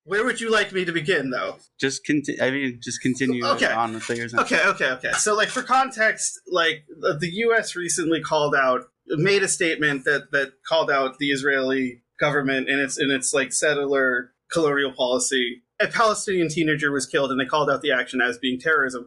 Where would you like me to begin, though? Just continue on with yours. Okay. So, like, for context, like, the U.S. recently made a statement that called out the Israeli government and its like settler colonial policy. A Palestinian teenager was killed, and they called out the action as being terrorism.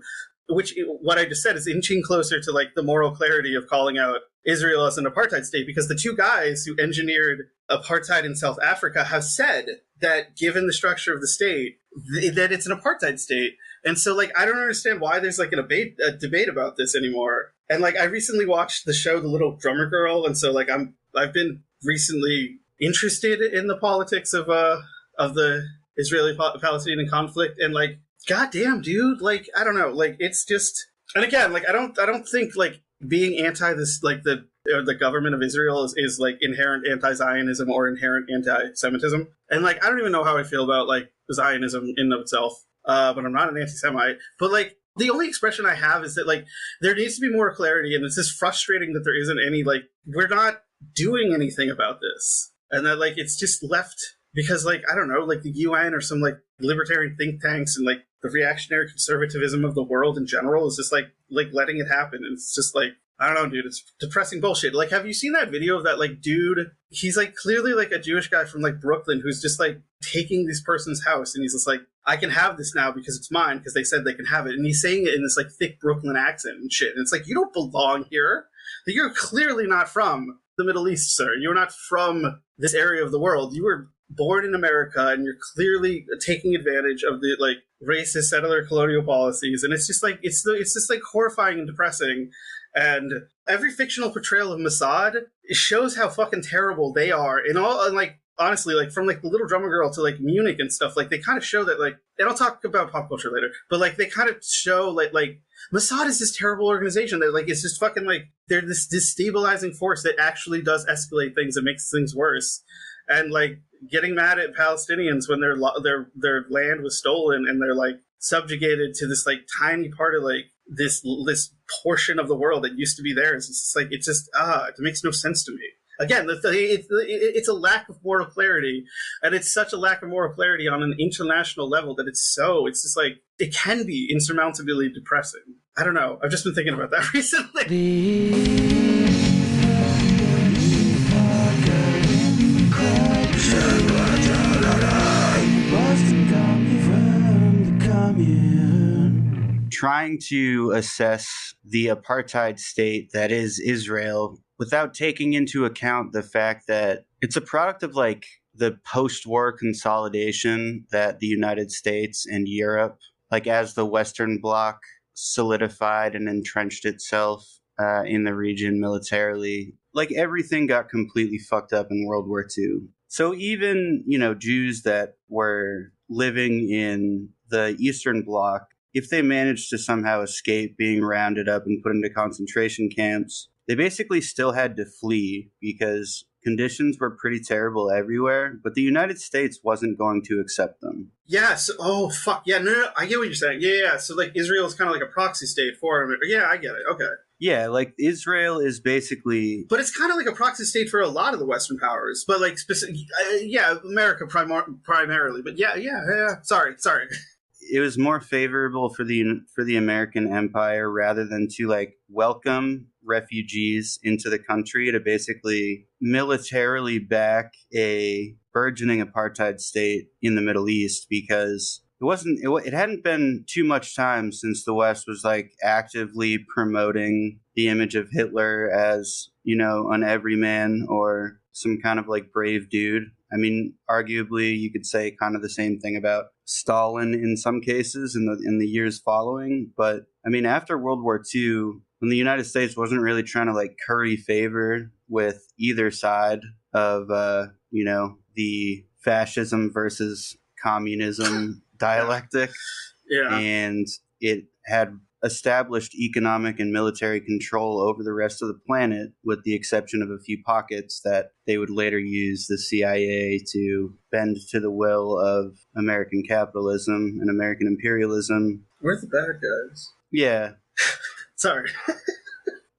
Which, what I just said, is inching closer to like the moral clarity of calling out Israel as an apartheid state, because the two guys who engineered apartheid in South Africa have said that, given the structure of the state, that it's an apartheid state. And so, like, I don't understand why there's like a debate about this anymore. And like, I recently watched the show The Little Drummer Girl, and so like I've been recently interested in the politics of the Israeli-Palestinian conflict, and like, goddamn, dude, like, I don't know, like, it's just, and again, like, I don't think like being anti this, like, the government of Israel is like inherent anti-Zionism or inherent anti-Semitism. And like, I don't even know how I feel about like Zionism in and of itself, but I'm not an anti-Semite. But like, the only expression I have is that like there needs to be more clarity, and it's just frustrating that there isn't any, like, we're not doing anything about this, and that like it's just left because, like, I don't know, like the UN or some like libertarian think tanks and like the reactionary conservatism of the world in general is just like letting it happen. And it's just like, I don't know, dude, it's depressing bullshit. Like, have you seen that video of that like dude? He's like clearly like a Jewish guy from like Brooklyn who's just like taking this person's house, and he's just like, I can have this now because it's mine, because they said they can have it. And he's saying it in this like thick Brooklyn accent and shit. And it's like, you don't belong here. You're clearly not from the Middle East, sir. You're not from this area of the world. You were born in America, and you're clearly taking advantage of the like racist settler colonial policies. And it's just like, it's just like horrifying and depressing. And every fictional portrayal of Mossad shows how fucking terrible they are. And all, and like, honestly, like from like The Little Drummer Girl to like Munich and stuff, like they kind of show that, like, and I'll talk about pop culture later, but like they kind of show like Mossad is this terrible organization that like it's just fucking like they're this destabilizing force that actually does escalate things and makes things worse. And like getting mad at Palestinians when their land was stolen and they're like subjugated to this like tiny part of like this portion of the world that used to be theirs. It's just like, it makes no sense to me. Again, it's a lack of moral clarity, and it's such a lack of moral clarity on an international level that it's just like, it can be insurmountably depressing. I don't know. I've just been thinking about that recently. Trying to assess the apartheid state that is Israel without taking into account the fact that it's a product of like the post-war consolidation that the United States and Europe, like as the Western Bloc solidified and entrenched itself in the region militarily, like everything got completely fucked up in World War II. So even, Jews that were living in the Eastern Bloc, if they managed to somehow escape being rounded up and put into concentration camps, they basically still had to flee because conditions were pretty terrible everywhere, but the United States wasn't going to accept them. Yes. Oh, fuck. Yeah, no, I get what you're saying. Yeah. So, like, Israel is kind of like a proxy state for them. Yeah, I get it. Okay. Yeah, like, Israel is basically... But it's kind of like a proxy state for a lot of the Western powers. But, like, America primarily. But yeah. Sorry. It was more favorable for the American empire rather than to like welcome refugees into the country to basically militarily back a burgeoning apartheid state in the Middle East, because it hadn't been too much time since the West was like actively promoting the image of Hitler as, an everyman or some kind of like brave dude. I mean, arguably, you could say kind of the same thing about Stalin in some cases in the years following. But I mean, after World War II, when the United States wasn't really trying to like curry favor with either side of, the fascism versus communism dialectic, yeah, and it had established economic and military control over the rest of the planet, with the exception of a few pockets that they would later use the CIA to bend to the will of American capitalism and American imperialism. We're the bad guys. Yeah. Sorry.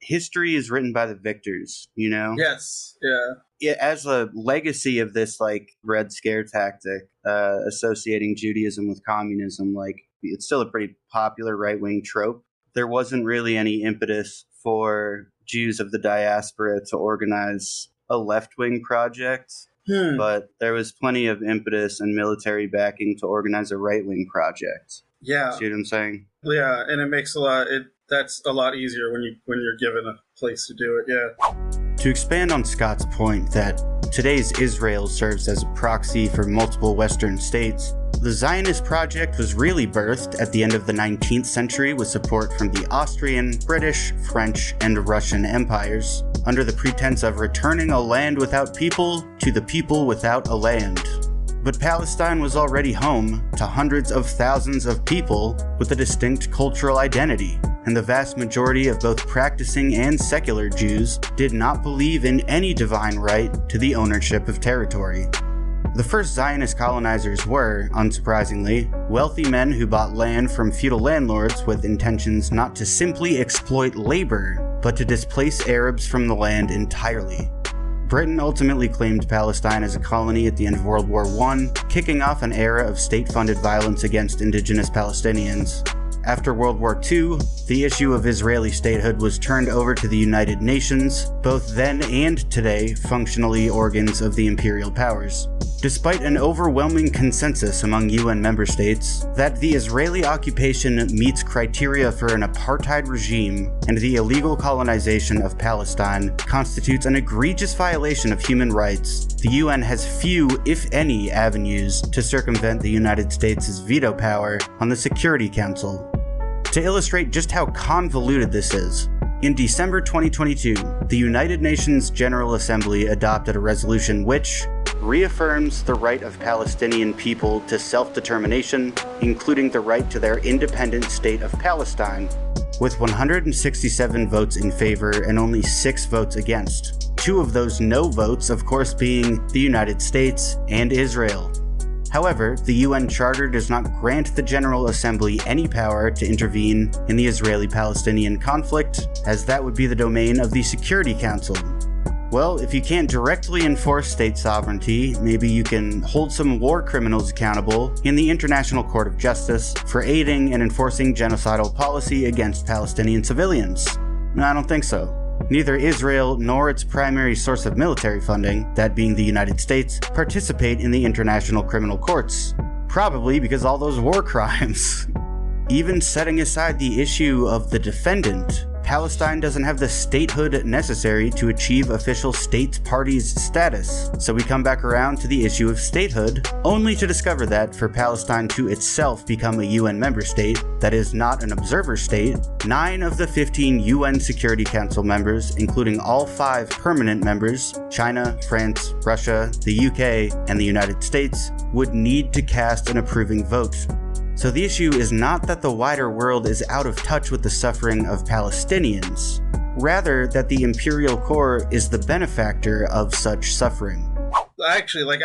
history is written by the victors, you know? Yes. Yeah. As a legacy of this like Red Scare tactic, associating Judaism with communism, like it's still a pretty popular right-wing trope. There wasn't really any impetus for Jews of the diaspora to organize a left-wing project, but there was plenty of impetus and military backing to organize a right-wing project. Yeah. See what I'm saying? Yeah, and it makes that's a lot easier when you're given a place to do it. Yeah. To expand on Scott's point that today's Israel serves as a proxy for multiple Western states, the Zionist project was really birthed at the end of the 19th century with support from the Austrian, British, French, and Russian empires, under the pretense of returning a land without people to the people without a land. But Palestine was already home to hundreds of thousands of people with a distinct cultural identity, and the vast majority of both practicing and secular Jews did not believe in any divine right to the ownership of territory. The first Zionist colonizers were, unsurprisingly, wealthy men who bought land from feudal landlords with intentions not to simply exploit labor, but to displace Arabs from the land entirely. Britain ultimately claimed Palestine as a colony at the end of World War I, kicking off an era of state-funded violence against indigenous Palestinians. After World War II, the issue of Israeli statehood was turned over to the United Nations, both then and today functionally organs of the imperial powers. Despite an overwhelming consensus among UN member states that the Israeli occupation meets criteria for an apartheid regime and the illegal colonization of Palestine constitutes an egregious violation of human rights, the UN has few, if any, avenues to circumvent the United States' veto power on the Security Council. To illustrate just how convoluted this is, in December 2022, the United Nations General Assembly adopted a resolution which reaffirms the right of Palestinian people to self-determination, including the right to their independent state of Palestine, with 167 votes in favor and only 6 votes against. 2 of those no votes, of course, being the United States and Israel. However, the UN Charter does not grant the General Assembly any power to intervene in the Israeli-Palestinian conflict, as that would be the domain of the Security Council. Well, if you can't directly enforce state sovereignty, maybe you can hold some war criminals accountable in the International Court of Justice for aiding and enforcing genocidal policy against Palestinian civilians. No, I don't think so. Neither Israel nor its primary source of military funding, that being the United States, participate in the international criminal courts. Probably because all those war crimes. Even setting aside the issue of the defendant, Palestine doesn't have the statehood necessary to achieve official state parties status, so we come back around to the issue of statehood, only to discover that for Palestine to itself become a UN member state that is not an observer state, 9 of the 15 UN Security Council members, including all 5 permanent members, China, France, Russia, the UK, and the United States, would need to cast an approving vote. So the issue is not that the wider world is out of touch with the suffering of Palestinians, rather that the imperial core is the benefactor of such suffering. Actually,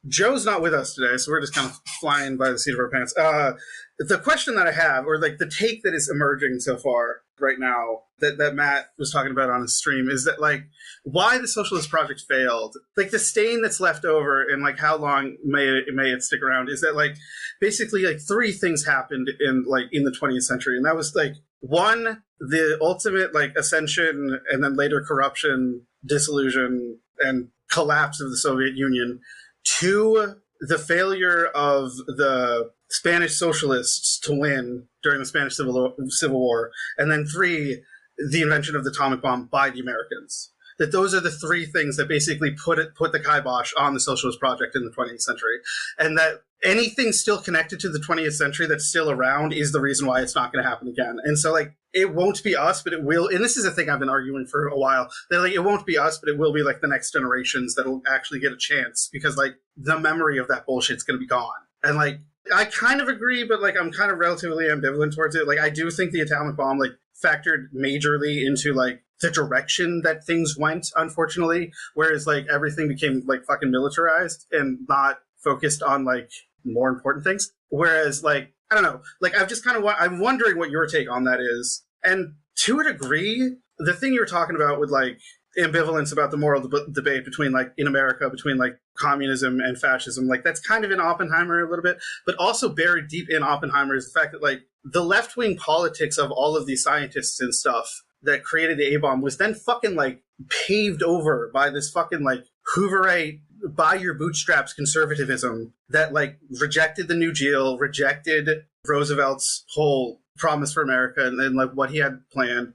Joe's not with us today, so we're just kind of flying by the seat of our pants. The question that I have, or like the take that is emerging so far right now that Matt was talking about on his stream, is that like why the socialist project failed, like the stain that's left over, and like how long may it stick around, is that like basically like 3 things happened in the 20th century, and that was like 1, the ultimate like ascension and then later corruption, disillusion, and collapse of the Soviet Union. 2, the failure of the Spanish socialists to win during the Spanish Civil War. And then 3, the invention of the atomic bomb by the Americans. That those are the 3 things that basically put the kibosh on the socialist project in the 20th century. And that anything still connected to the 20th century that's still around is the reason why it's not going to happen again. And so like it won't be us, but it will. And this is a thing I've been arguing for a while. That like it won't be us, but it will be like the next generations that'll actually get a chance, because like the memory of that bullshit's going to be gone. And like I kind of agree, but like I'm kind of relatively ambivalent towards it. Like I do think the atomic bomb like factored majorly into like the direction that things went, unfortunately, whereas like everything became like fucking militarized and not focused on like more important things. Whereas like I don't know, like I've just kind of I'm wondering what your take on that is. And to a degree, the thing you were talking about with like ambivalence about the moral debate between like in America between like communism and fascism, like that's kind of in Oppenheimer a little bit, but also buried deep in Oppenheimer is the fact that like the left-wing politics of all of these scientists and stuff that created the A-bomb was then fucking like paved over by this fucking like Hooverite by your bootstraps conservatism that like rejected the New Deal, rejected Roosevelt's whole promise for America and like what he had planned.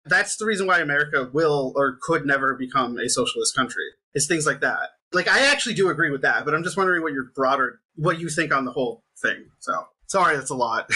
That's the reason why America will or could never become a socialist country. It's things like that. Like, I actually do agree with that, but I'm just wondering what you think on the whole thing. So, sorry, that's a lot.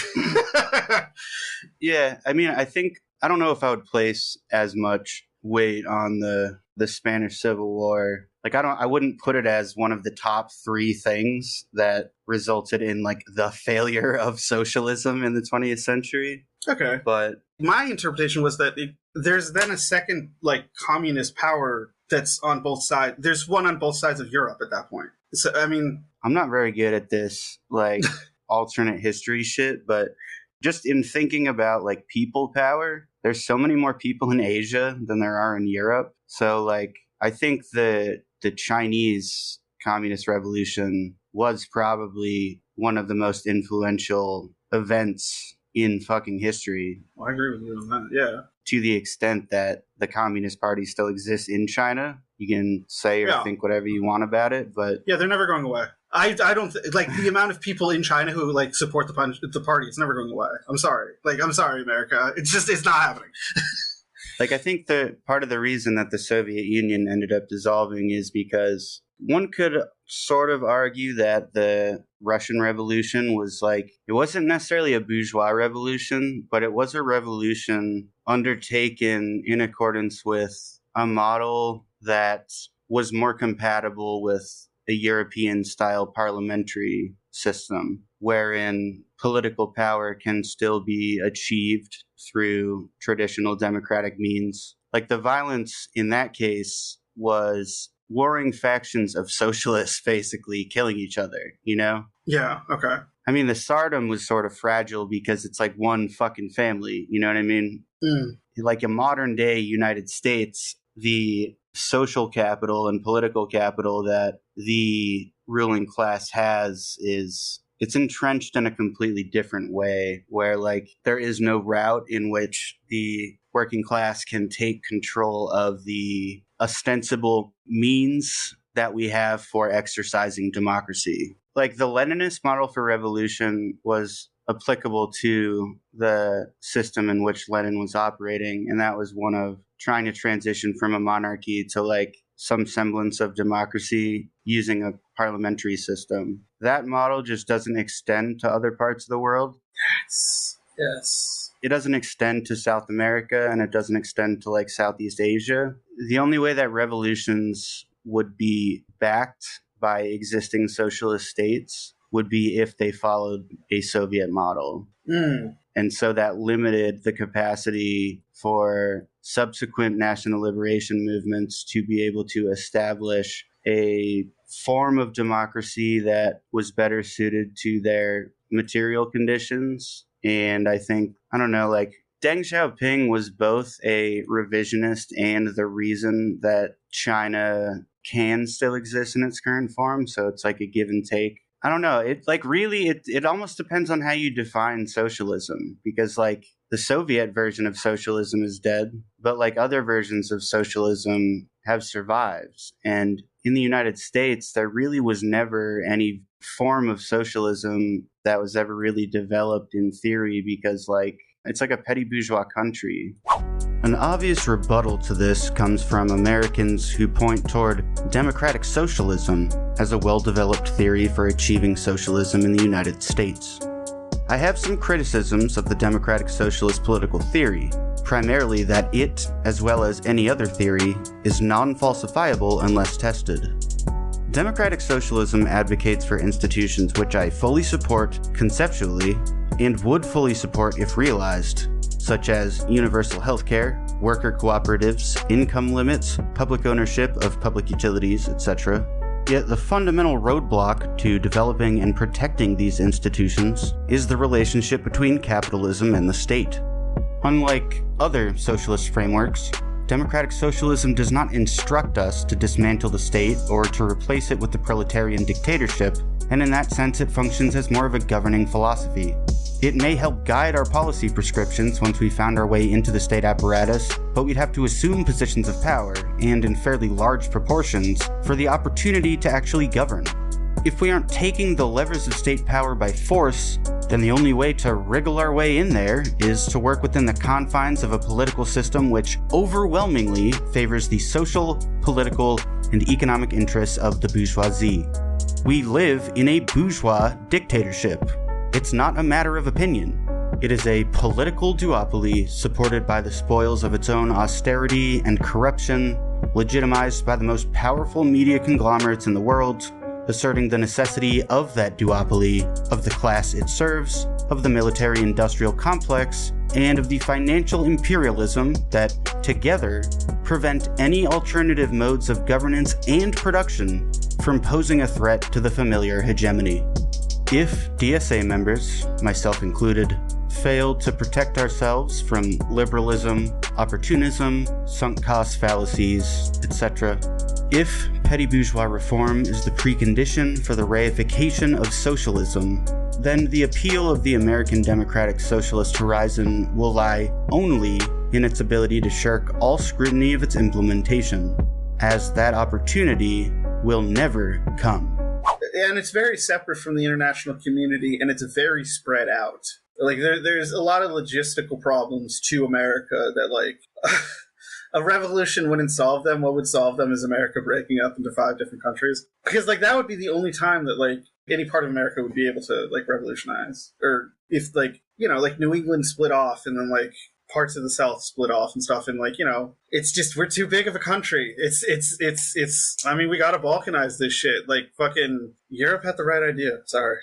Yeah, I mean, I don't know if I would place as much weight on the Spanish Civil War. Like, I wouldn't put it as one of the top 3 things that resulted in like the failure of socialism in the 20th century. Okay. But my interpretation was that there's then a second like communist power that's on both sides. There's one on both sides of Europe at that point. So, I mean, I'm not very good at this like alternate history shit, but just in thinking about like people power, there's so many more people in Asia than there are in Europe. So like, I think the Chinese Communist Revolution was probably one of the most influential events in fucking history. Well, I agree with you on that, yeah. To the extent that the Communist Party still exists in China. You can say or think whatever you want about it, but... Yeah, they're never going away. I don't... like, the amount of people in China who, like, support the party, it's never going away. I'm sorry. Like, I'm sorry, America. It's not happening. Like, I think part of the reason that the Soviet Union ended up dissolving is because one could sort of argue that the Russian Revolution was like, it wasn't necessarily a bourgeois revolution, but it was a revolution undertaken in accordance with a model that was more compatible with a European-style parliamentary system, wherein political power can still be achieved through traditional democratic means. Like, the violence in that case was warring factions of socialists basically killing each other, you know? Yeah, okay. I mean, the Tsardom was sort of fragile because it's like one fucking family, you know what I mean? Like, in modern day United States, the social capital and political capital that the ruling class has it's entrenched in a completely different way, where like there is no route in which the working class can take control of the ostensible means that we have for exercising democracy. Like, the Leninist model for revolution was applicable to the system in which Lenin was operating, and that was one of trying to transition from a monarchy to like some semblance of democracy using a parliamentary system. That model just doesn't extend to other parts of the world. Yes. It doesn't extend to South America, and it doesn't extend to like Southeast Asia. The only way that revolutions would be backed by existing socialist states would be if they followed a Soviet model. And so that limited the capacity for subsequent national liberation movements to be able to establish a form of democracy that was better suited to their material conditions. And I think, I don't know, like, Deng Xiaoping was both a revisionist and the reason that China can still exist in its current form. So it's like a give and take. I don't know. It like really, it almost depends on how you define socialism, because like the Soviet version of socialism is dead, but like other versions of socialism have survived. And in the United States, there really was never any form of socialism that was ever really developed in theory, because like it's like a petty bourgeois country. An obvious rebuttal to this comes from Americans who point toward democratic socialism as a well-developed theory for achieving socialism in the United States. I have some criticisms of the democratic socialist political theory, primarily that it, as well as any other theory, is non-falsifiable unless tested. Democratic socialism advocates for institutions which I fully support conceptually and would fully support if realized, such as universal healthcare, worker cooperatives, income limits, public ownership of public utilities, etc. Yet the fundamental roadblock to developing and protecting these institutions is the relationship between capitalism and the state. Unlike other socialist frameworks, democratic socialism does not instruct us to dismantle the state or to replace it with the proletarian dictatorship, and in that sense it functions as more of a governing philosophy. It may help guide our policy prescriptions once we found our way into the state apparatus, but we'd have to assume positions of power, and in fairly large proportions, for the opportunity to actually govern. If we aren't taking the levers of state power by force, then the only way to wriggle our way in there is to work within the confines of a political system which overwhelmingly favors the social, political, and economic interests of the bourgeoisie. We live in a bourgeois dictatorship. It's not a matter of opinion. It is a political duopoly supported by the spoils of its own austerity and corruption, legitimized by the most powerful media conglomerates in the world, asserting the necessity of that duopoly, of the class it serves, of the military-industrial complex, and of the financial imperialism that, together, prevent any alternative modes of governance and production from posing a threat to the familiar hegemony. If DSA members, myself included, failed to protect ourselves from liberalism, opportunism, sunk cost fallacies, etc., if petty bourgeois reform is the precondition for the reification of socialism, then the appeal of the American Democratic Socialist Horizon will lie only in its ability to shirk all scrutiny of its implementation, as that opportunity will never come. And it's very separate from the international community, and it's very spread out. Like, there's a lot of logistical problems to America that, like, a revolution wouldn't solve them. What would solve them is America breaking up into 5 different countries. Because, like, that would be the only time that, like, any part of America would be able to, like, revolutionize. Or if, like, you know, like, New England split off and then, like, parts of the South split off and stuff, and, like, you know, it's just, we're too big of a country. It's I mean, we gotta balkanize this shit. Like, fucking Europe had the right idea. Sorry.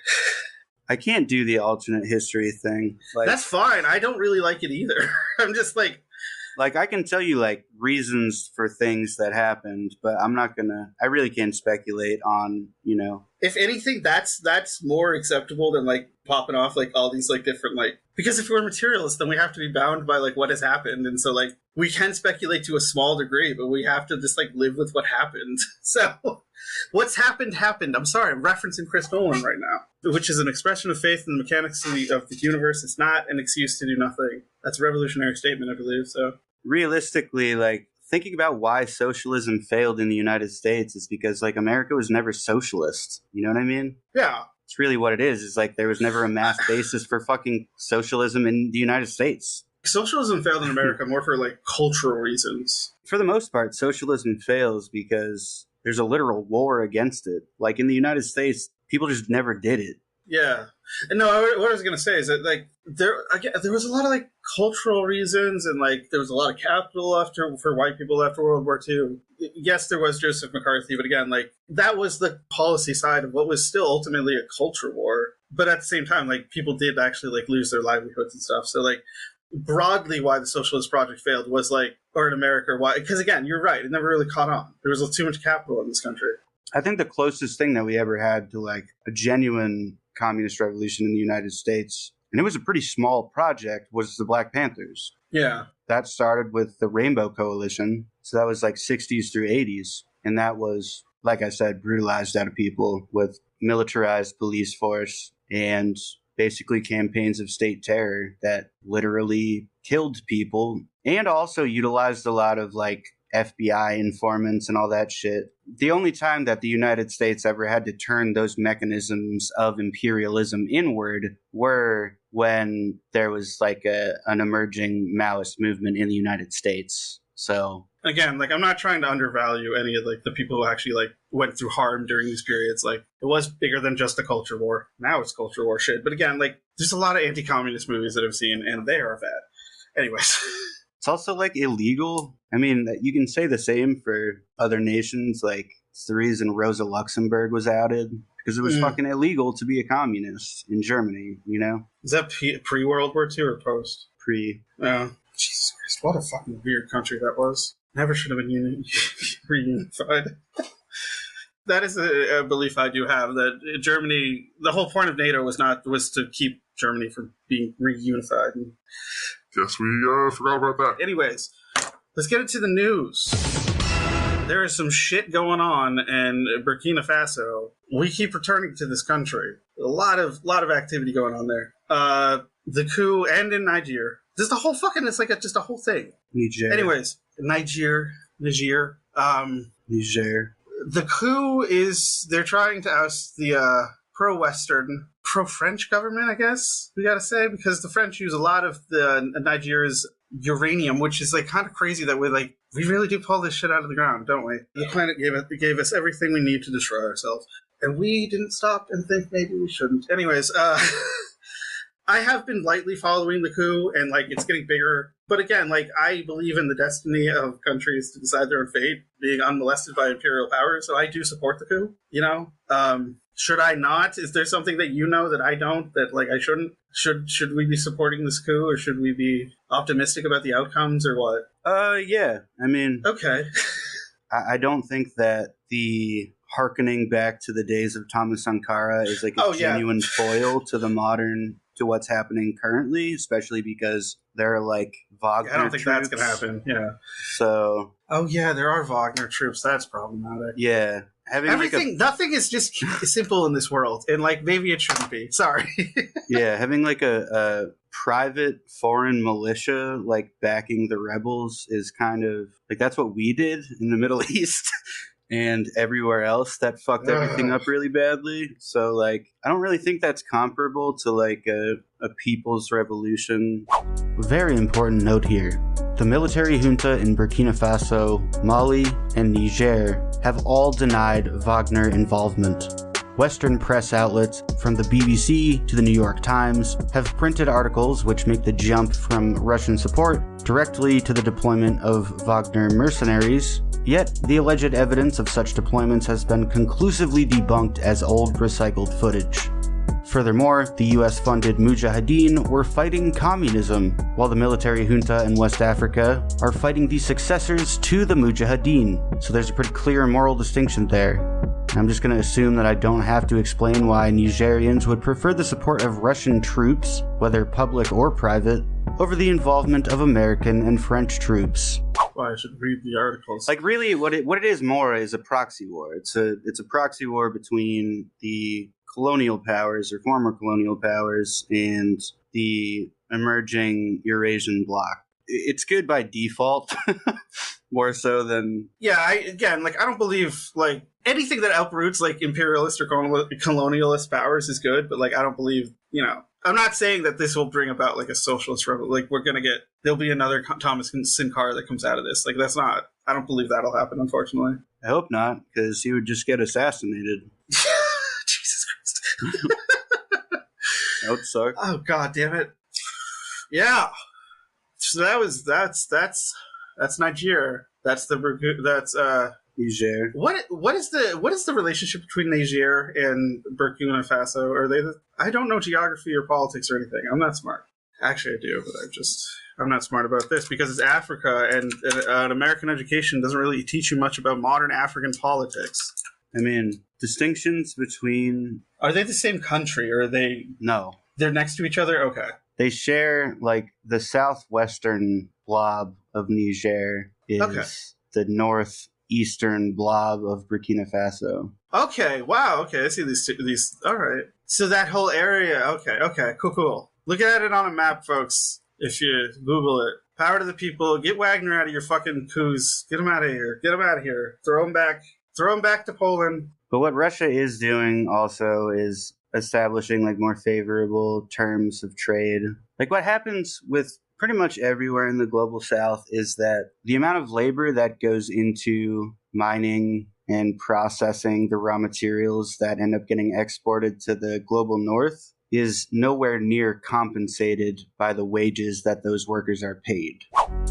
I can't do the alternate history thing. Like, that's fine. I don't really like it either. I'm just like I can tell you, like, reasons for things that happened, but I really can't speculate on, you know. If anything, that's more acceptable than, like, popping off, like, all these, like, different, like, because if we're materialists, then we have to be bound by, like, what has happened. And so, like, we can speculate to a small degree, but we have to just, like, live with what happened. So what's happened. I'm sorry, I'm referencing Chris Nolan right now, which is an expression of faith in the mechanics of the universe. It's not an excuse to do nothing. That's a revolutionary statement, I believe. So realistically, like, thinking about why socialism failed in the United States is because, like, America was never socialist. You know what I mean? Yeah. It's really what it is. It's like there was never a mass basis for fucking socialism in the United States. Socialism failed in America more for, like, cultural reasons. For the most part, socialism fails because there's a literal war against it. Like, in the United States, people just never did it. Yeah. And no, what I was going to say is that, like, there was a lot of, like, cultural reasons, and, like, there was a lot of capital for white people after World War II. Yes, there was Joseph McCarthy, but again, like, that was the policy side of what was still ultimately a culture war. But at the same time, like, people did actually, like, lose their livelihoods and stuff. So, like, broadly why the socialist project failed was, like, or in America, why, because again, you're right, it never really caught on. There was too much capital in this country. I think the closest thing that we ever had to, like, a genuine communist revolution in the United States, and it was a pretty small project, was the Black Panthers. Yeah. That started with the Rainbow Coalition. So that was like 60s through 80s. And that was, like I said, brutalized out of people with militarized police force and basically campaigns of state terror that literally killed people, and also utilized a lot of, like, FBI informants and all that shit. The only time that the United States ever had to turn those mechanisms of imperialism inward were when there was, like, an emerging Maoist movement in the United States. So again, like, I'm not trying to undervalue any of, like, the people who actually, like, went through harm during these periods. Like, it was bigger than just a culture war. Now it's culture war shit. But again, like, there's a lot of anti-communist movies that I've seen, and they are bad. Anyways. It's also, like, illegal. I mean, you can say the same for other nations. Like, it's the reason Rosa Luxemburg was outed, because it was fucking illegal to be a communist in Germany, you know? Is that pre-World War II or post? Pre. Oh, Jesus Christ, what a fucking weird country that was. Never should have been reunified. That is a belief I do have, that Germany, the whole point of NATO was to keep Germany from being reunified. And Guess we forgot about that. Anyways, let's get into the news. There is some shit going on in Burkina Faso. We keep returning to this country. A lot of activity going on there. The coup and in Niger. This the whole fucking. It's like just a whole thing. Niger. Anyways, Niger. Niger. The coup is they're trying to oust the pro-Western, pro-French government, I guess we gotta say, because the French use a lot of the Nigeria's uranium, which is like kind of crazy that we really do pull this shit out of the ground, don't we? The planet gave us everything we need to destroy ourselves, and we didn't stop and think maybe we shouldn't. Anyways, I have been lightly following the coup, and like it's getting bigger. But again, like I believe in the destiny of countries to decide their own fate, being unmolested by imperial powers. So I do support the coup. You know, should I not? Is there something that you know that I don't? That like I shouldn't? Should we be supporting this coup, or should we be optimistic about the outcomes, or what? Yeah. I mean, okay. I don't think that the hearkening back to the days of Thomas Sankara is like a genuine foil to the modern. To what's happening currently, especially because there are like Wagner. I don't think troops. that's gonna happen. Yeah. So. Oh yeah, there are Wagner troops. That's problematic. Yeah. Nothing is just simple in this world, and like maybe it shouldn't be. Sorry. Yeah, having like a private foreign militia like backing the rebels is kind of like that's what we did in the Middle East. And everywhere else that fucked everything up really badly. So, like, I don't really think that's comparable to, like, a people's revolution. Very important note here. The military junta in Burkina Faso, Mali, and Niger have all denied Wagner involvement. Western press outlets, from the BBC to the New York Times, have printed articles which make the jump from Russian support directly to the deployment of Wagner mercenaries. Yet, the alleged evidence of such deployments has been conclusively debunked as old recycled footage. Furthermore, the US-funded Mujahideen were fighting communism, while the military junta in West Africa are fighting the successors to the Mujahideen, so there's a pretty clear moral distinction there. I'm just going to assume that I don't have to explain why Nigerians would prefer the support of Russian troops, whether public or private, over the involvement of American and French troops. Well, I should read the articles. Like, really, what it is more is a proxy war. It's a proxy war between the colonial powers or former colonial powers and the emerging Eurasian bloc. It's good by default, more so than... Yeah, I don't believe, like, anything that uproots, like, imperialist or colonialist powers is good, but, like, I don't believe, you know... I'm not saying that this will bring about, like, a socialist revolution. Like, there'll be another Thomas Sankara that comes out of this. Like, that's not... I don't believe that'll happen, unfortunately. I hope not, because he would just get assassinated. Jesus Christ. That would suck. Oh, God damn it. Yeah. So that's Niger. That's Niger. What is the relationship between Niger and Burkina Faso? Are they I don't know geography or politics or anything. I'm not smart. Actually, I do, but I'm not smart about this because it's Africa, and an American education doesn't really teach you much about modern African politics. I mean, distinctions between... Are they the same country, or are they... No. They're next to each other? Okay. They share, like, the southwestern blob of Niger is the northeastern blob of Burkina Faso. Okay, wow, okay, I see these, all right. So that whole area, okay, cool. Look at it on a map, folks, if you Google it. Power to the people, get Wagner out of your fucking coups. Get him out of here. Throw him back to Poland. But what Russia is doing also is establishing, like, more favorable terms of trade. Like, what happens with pretty much everywhere in the global south is that the amount of labor that goes into mining and processing the raw materials that end up getting exported to the global north is nowhere near compensated by the wages that those workers are paid.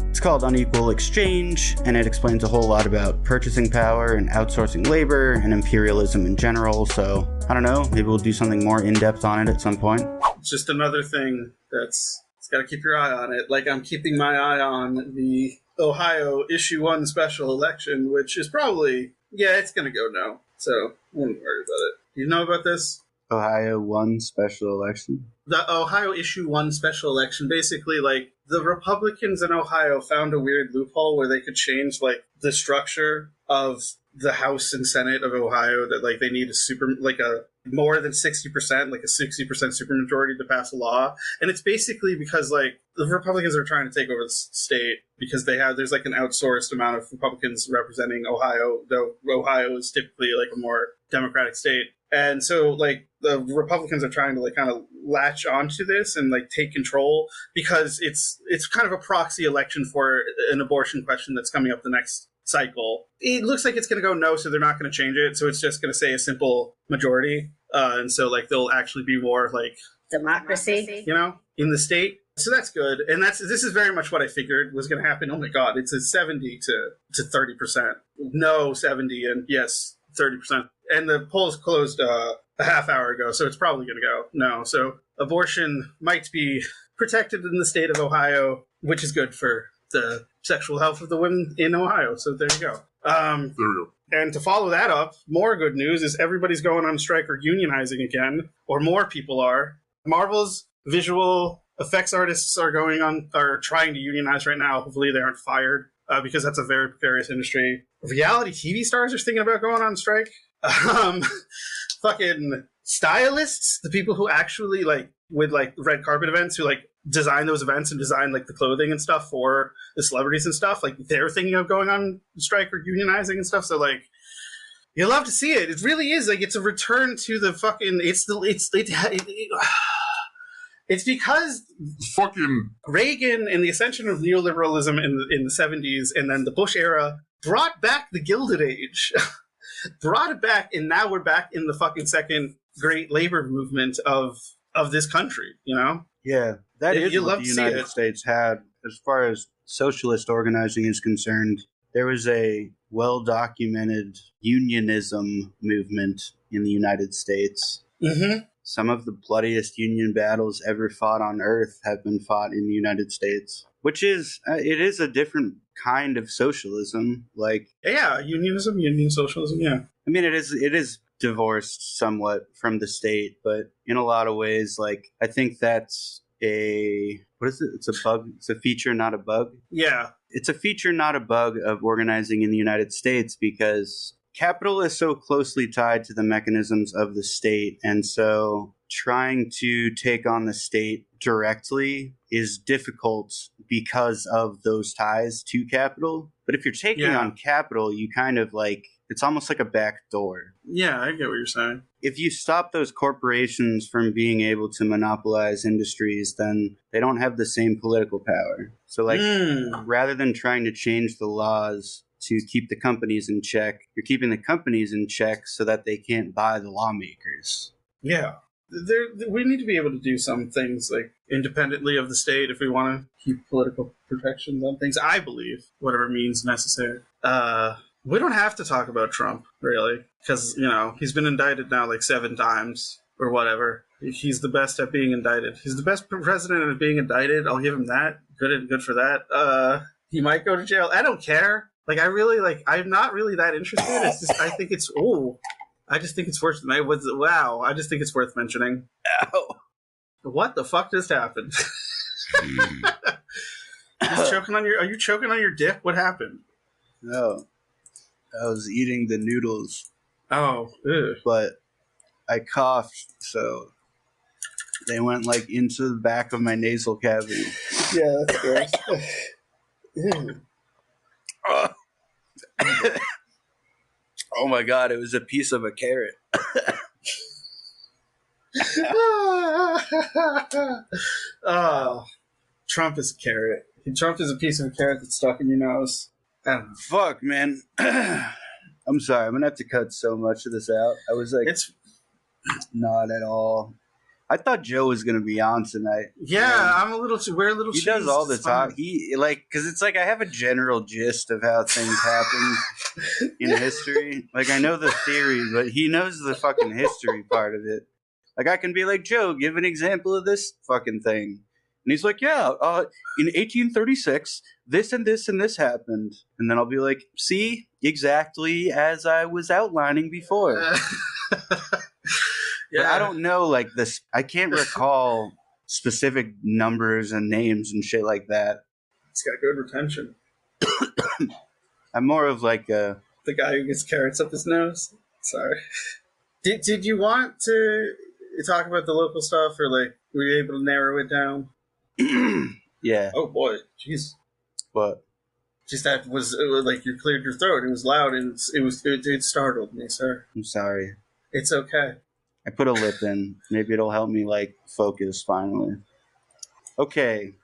It's called Unequal Exchange, and it explains a whole lot about purchasing power and outsourcing labor and imperialism in general, so I don't know, maybe we'll do something more in-depth on it at some point. It's just another thing it's got to keep your eye on it. Like, I'm keeping my eye on the Ohio Issue 1 special election, which is probably, it's going to go no. So, I wouldn't worry about it. Do you know about this? Ohio won special election. The Ohio issue 1 special election, basically, like, the Republicans in Ohio found a weird loophole where they could change, like, the structure of the House and Senate of Ohio, that, like, they need a more than 60%, like a 60% supermajority to pass a law. And it's basically because, like, the Republicans are trying to take over the state because there's, like, an outsourced amount of Republicans representing Ohio, though Ohio is typically, like, a more Democratic state. And so, like, the Republicans are trying to, like, kind of latch onto this and, like, take control because it's kind of a proxy election for an abortion question that's coming up the next cycle. It looks like it's going to go no, so they're not going to change it. So it's just going to say a simple majority. And so, like, there'll actually be more, like, Democracy. in the state. So that's good. And this is very much what I figured was going to happen. Oh my God, it's a 70 to 30%. No, 70 and yes, 30%. And the polls closed a half hour ago, so it's probably going to go no. So abortion might be protected in the state of Ohio, which is good for the sexual health of the women in Ohio. So there you go. There we go. And to follow that up, more good news is everybody's going on strike or unionizing again, or more people are. Marvel's visual effects artists are trying to unionize right now. Hopefully they aren't fired because that's a very precarious industry. Reality TV stars are thinking about going on strike. Fucking stylists, the people who actually, like, with, like, red carpet events, who, like, design those events and design, like, the clothing and stuff for the celebrities and stuff, like, they're thinking of going on strike or unionizing and stuff. So, like, you love to see it. It really is, like, it's a return to the fucking, it's because Fucking Reagan and the ascension of neoliberalism in the 70s and then the Bush era brought back the Gilded Age. Brought it back, and now we're back in the fucking second great labor movement of this country, Yeah, that is You what love the to see United it. States had as far as socialist organizing is concerned. There was a well-documented unionism movement in the United States. Mm-hmm. Some of the bloodiest union battles ever fought on Earth have been fought in the United States, which is it is a different kind of socialism. Like, Yeah, unionism, union socialism, yeah. I mean, it is divorced somewhat from the state, but in a lot of ways, like, I think that's what is it? It's a bug. It's a feature, not a bug. Yeah. It's a feature, not a bug, of organizing in the United States because capital is so closely tied to the mechanisms of the state, and so trying to take on the state directly is difficult because of those ties to capital. But if you're taking on capital, you kind of, like, it's almost like a back door. Yeah, I get what you're saying. If you stop those corporations from being able to monopolize industries, then they don't have the same political power. So, like, rather than trying to change the laws to keep the companies in check, you're keeping the companies in check so that they can't buy the lawmakers. Yeah. We need to be able to do some things, like, independently of the state if we want to keep political protections on things. I believe, whatever means necessary. We don't have to talk about Trump, really, because, he's been indicted now like 7 times or whatever. He's the best at being indicted. He's the best president at being indicted. I'll give him that. Good for that. He might go to jail. I don't care. Like, I'm not really that interested. It's just, I just think it's worth. Wow! I just think it's worth mentioning. Ow. What the fuck just happened? Are you choking on your dip? What happened? No. I was eating the noodles, Oh, ew. but I coughed, so they went, like, into the back of my nasal cavity. Yeah, that's gross. Ew. Oh my god, it was a piece of a carrot. Oh, Trump is a carrot. Trump is a piece of a carrot that's stuck in your nose. I don't know. Fuck, man. I'm sorry, I'm gonna have to cut so much of this out. I was like, It's not at all. I thought Joe was gonna be on tonight. I'm a little. We're a little. He does cheesed. all the It's fine. talk. He, like, because it's like I have a general gist of how things happen in history. Like, I know the theory, but he knows the fucking history part of it. Like, I can be like, Joe, give an example of this fucking thing. And he's like, yeah, in 1836, this and this and this happened. And then I'll be like, see, exactly as I was outlining before. But I don't know, like, this. I can't recall specific numbers and names and shit like that. It's got good retention. I'm more of like a. The guy who gets carrots up his nose. Sorry. Did you want to talk about the local stuff, or like were you able to narrow it down? Yeah. Oh boy, jeez. But Just that it was like you cleared your throat. It was loud and it startled me, sir. I'm sorry. It's okay. I put a lip in. Maybe it'll help me like focus finally. Okay.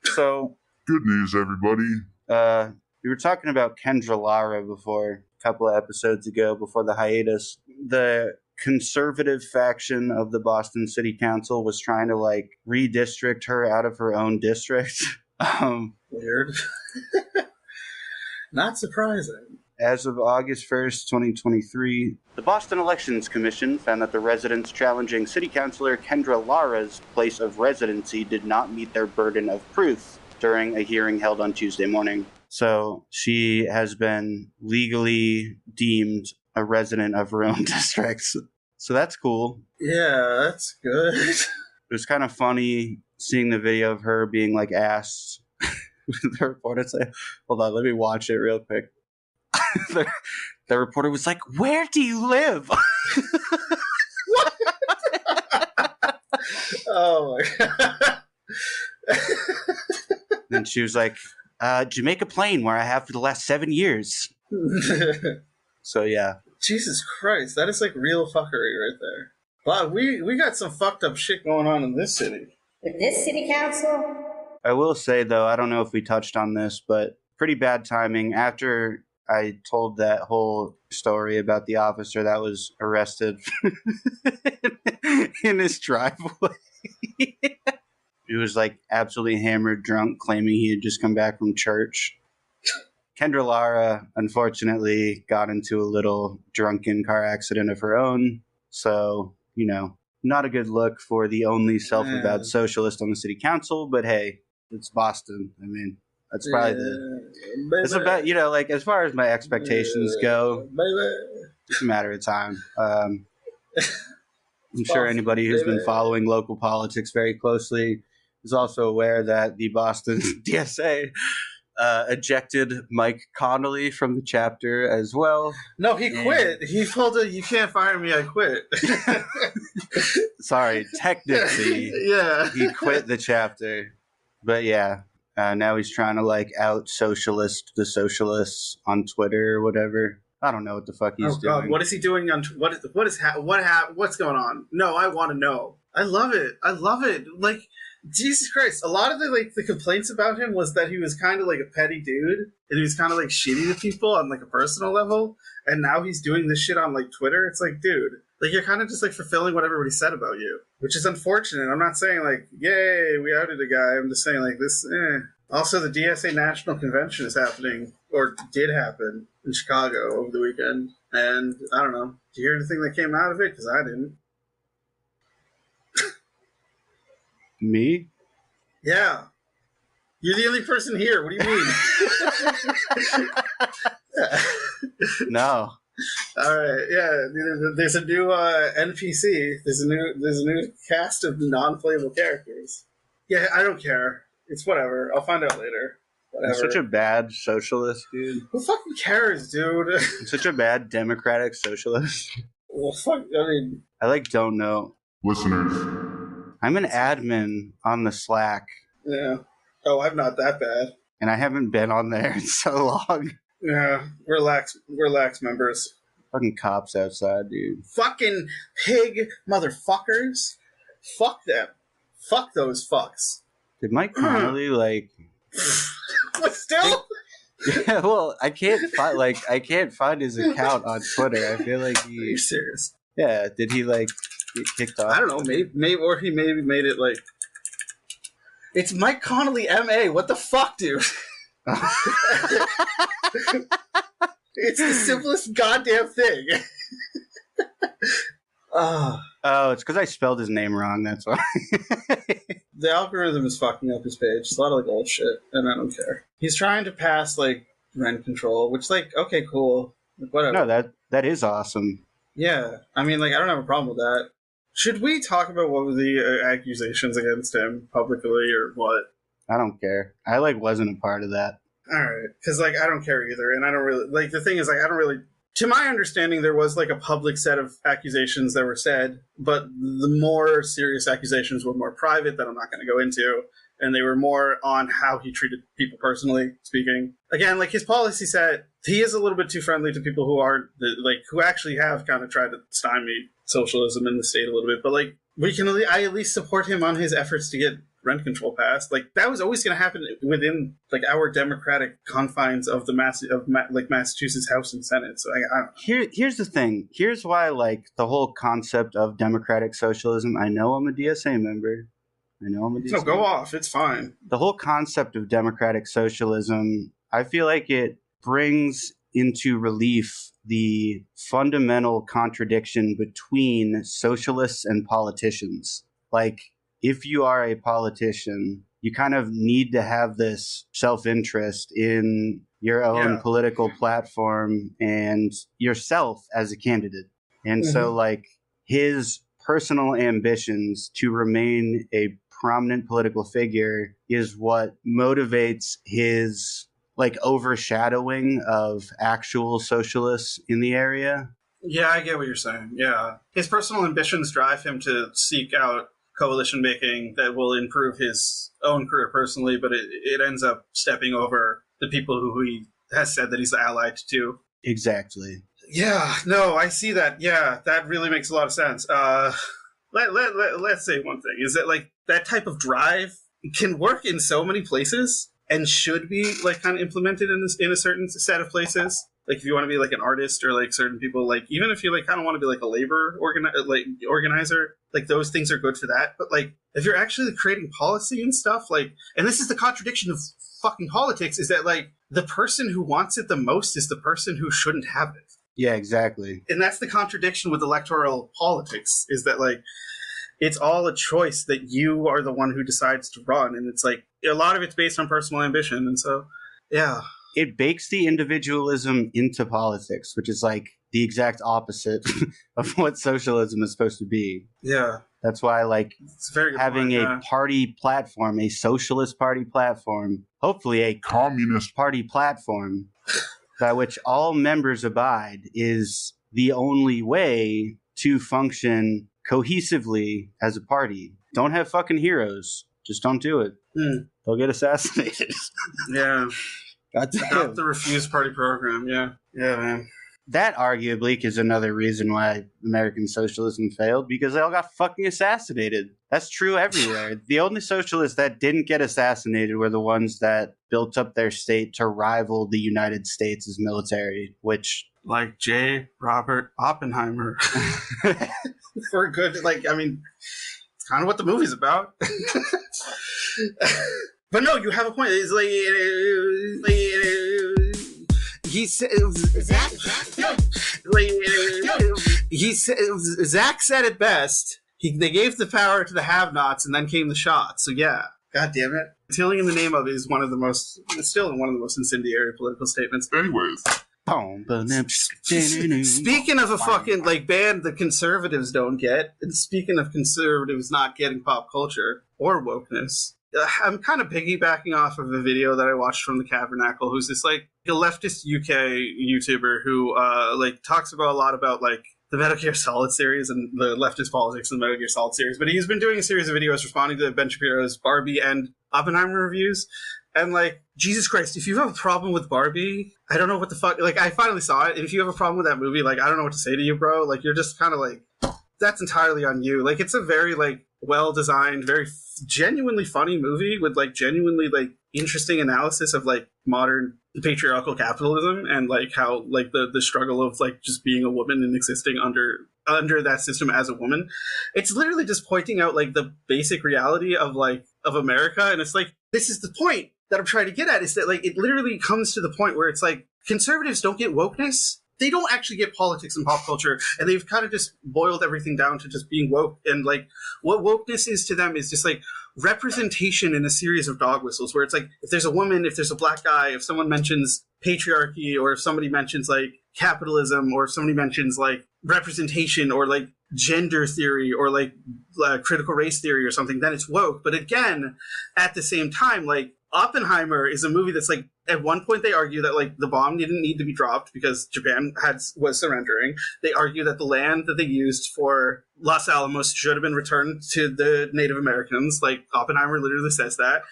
So Good news, everybody. we were talking about Kendra Lara before, a couple of episodes ago, before the hiatus. The conservative faction of the Boston City Council was trying to like redistrict her out of her own district. Weird. Not surprising. As of August 1st, 2023, the Boston Elections Commission found that the residents challenging City Councilor Kendra Lara's place of residency did not meet their burden of proof during a hearing held on Tuesday morning. So she has been legally deemed a resident of her own district. So that's cool. Yeah, that's good. It was kind of funny seeing the video of her being like asked. The reporter said, "Hold on, let me watch it real quick." The reporter was like, "Where do you live?" Oh my god. And she was like, "Jamaica Plain, where I have for the last 7 years." So yeah. Jesus Christ, that is like real fuckery right there. Wow, we got some fucked up shit going on in this city. With this city council? I will say, though, I don't know if we touched on this, but pretty bad timing. After I told that whole story about the officer that was arrested in his driveway, he was like absolutely hammered drunk, claiming he had just come back from church. Kendra Lara, unfortunately, got into a little drunken car accident of her own. So, you know, not a good look for the only self-avowed socialist on the city council, but hey, it's Boston. I mean, that's probably it's about, you know, like as far as my expectations go, it's a matter of time. I'm sure anybody who's been following local politics very closely is also aware that the Boston DSA ejected Mike Connolly from the chapter as well. No, he quit. He told her, "You can't fire me. I quit." Sorry, technically, yeah, he quit the chapter, but yeah, now he's trying to like out socialist the socialists on Twitter or whatever. I don't know what the fuck he's doing. God, what is he doing on what's going on? No, I want to know. I love it. I love it. Like, Jesus Christ, a lot of the complaints about him was that he was kind of like a petty dude, and he was kind of like shitty to people on like a personal level, and now he's doing this shit on like Twitter. It's like, dude, like you're kind of just like fulfilling what everybody said about you, which is unfortunate. I'm not saying like, yay, we outed a guy. I'm just saying like this, Also, the DSA National Convention is happening, or did happen, in Chicago over the weekend, and I don't know. Did you hear anything that came out of it? Because I didn't. Me? Yeah. You're the only person here. What do you mean? No. All right. Yeah. There's a new NPC. There's a new cast of non-playable characters. Yeah, I don't care. It's whatever. I'll find out later. Whatever. I'm such a bad socialist, dude. Who fucking cares, dude? I'm such a bad democratic socialist. Well, fuck. I mean, I like don't know. Listeners, I'm an admin on the Slack, yeah. Oh, I'm not that bad. and I haven't been on there in so long. Yeah, relax members. Fucking cops outside, dude. Fucking pig motherfuckers. Fuck them. Fuck those fucks. Did Mike Connolly like? But still, Yeah, well, I can't find his account on Twitter. I feel like are you serious? yeah. Did he like get kicked off? I don't know. Maybe, or he maybe made it like. It's Mike Connolly, MA. What the fuck, dude? It's the simplest goddamn thing. Oh, it's because I spelled his name wrong. That's why. The algorithm is fucking up his page. It's a lot of like old shit, and I don't care. He's trying to pass like rent control, which like okay, cool, like, whatever. No, that is awesome. Yeah, I mean, like I don't have a problem with that. Should we talk about what were the accusations against him publicly or what? I don't care. I wasn't a part of that. All right, because I don't care either, and I don't really the thing is I don't really. To my understanding, there was a public set of accusations that were said, but the more serious accusations were more private that I'm not going to go into, and they were more on how he treated people personally speaking. Again, his policy set, he is a little bit too friendly to people who aren't who actually have kind of tried to stymie socialism in the state a little bit. But I at least support him on his efforts to get rent control passed. That was always going to happen within our democratic confines of the Massachusetts House and Senate. So I don't. Here's the thing. Here's why I like the whole concept of democratic socialism. I know I'm a DSA member. No, go off. It's fine. The whole concept of democratic socialism, I feel like it brings into relief the fundamental contradiction between socialists and politicians. If you are a politician, you kind of need to have this self-interest in your own political platform and yourself as a candidate. And so his personal ambitions to remain a prominent political figure is what motivates his overshadowing of actual socialists in the area. Yeah, I get what you're saying. Yeah. His personal ambitions drive him to seek out coalition making that will improve his own career personally, but it ends up stepping over the people who he has said that he's allied to. Exactly. Yeah, no, I see that. Yeah, that really makes a lot of sense. Let's say one thing is that that type of drive can work in so many places and should be kind of implemented in a certain set of places. If you want to be an artist or certain people, even if you kind of want to be a labor organizer, those things are good for that. But if you're actually creating policy and stuff, and this is the contradiction of fucking politics, is that the person who wants it the most is the person who shouldn't have it. Yeah, exactly. And that's the contradiction with electoral politics, is that it's all a choice that you are the one who decides to run, and it's a lot of it's based on personal ambition, and so yeah. It bakes the individualism into politics, which is the exact opposite of what socialism is supposed to be. Yeah. That's why it's very good having point, a party platform, a socialist party platform, hopefully a communist party platform, by which all members abide, is the only way to function cohesively as a party. Don't have fucking heroes. Just don't do it. They'll get assassinated. Yeah. Goddamn. The refused party program, yeah. Yeah, man. That arguably is another reason why American socialism failed, because they all got fucking assassinated. That's true everywhere. The only socialists that didn't get assassinated were the ones that built up their state to rival the United States' military, which... J. Robert Oppenheimer. For a good, it's kind of what the movie's about. But no, you have a point. It's Zach said it best. They gave the power to the have-nots, and then came the shots. So yeah, god damn it. Stealing in the name of is still one of the most incendiary political statements. Anyways. Speaking of a fucking band the conservatives don't get, and speaking of conservatives not getting pop culture or wokeness, I'm kind of piggybacking off of a video that I watched from the Cavernacle, who's this a leftist UK YouTuber who talks about a lot about the Metal Gear Solid series and the leftist politics of the Metal Gear Solid series. But he's been doing a series of videos responding to Ben Shapiro's Barbie and Oppenheimer reviews. And Jesus Christ, if you have a problem with Barbie, I don't know what the fuck. I finally saw it, and if you have a problem with that movie, I don't know what to say to you, bro. You're just kind of that's entirely on you. It's a very well designed, very genuinely funny movie with genuinely interesting analysis of modern patriarchal capitalism and how the struggle of just being a woman and existing under that system as a woman. It's literally just pointing out the basic reality of America, and it's this is the point that I'm trying to get at, is that it literally comes to the point where it's conservatives don't get wokeness. They don't actually get politics and pop culture, and they've kind of just boiled everything down to just being woke. And what wokeness is to them is just representation in a series of dog whistles, where it's if there's a woman, if there's a black guy, if someone mentions patriarchy, or if somebody mentions capitalism, or if somebody mentions representation, or gender theory or like critical race theory or something, then it's woke. But again, at the same time, like Oppenheimer is a movie that's like, at one point they argue that like the bomb didn't need to be dropped because Japan was surrendering. They argue that the land that they used for Los Alamos should have been returned to the Native Americans. Like Oppenheimer literally says that.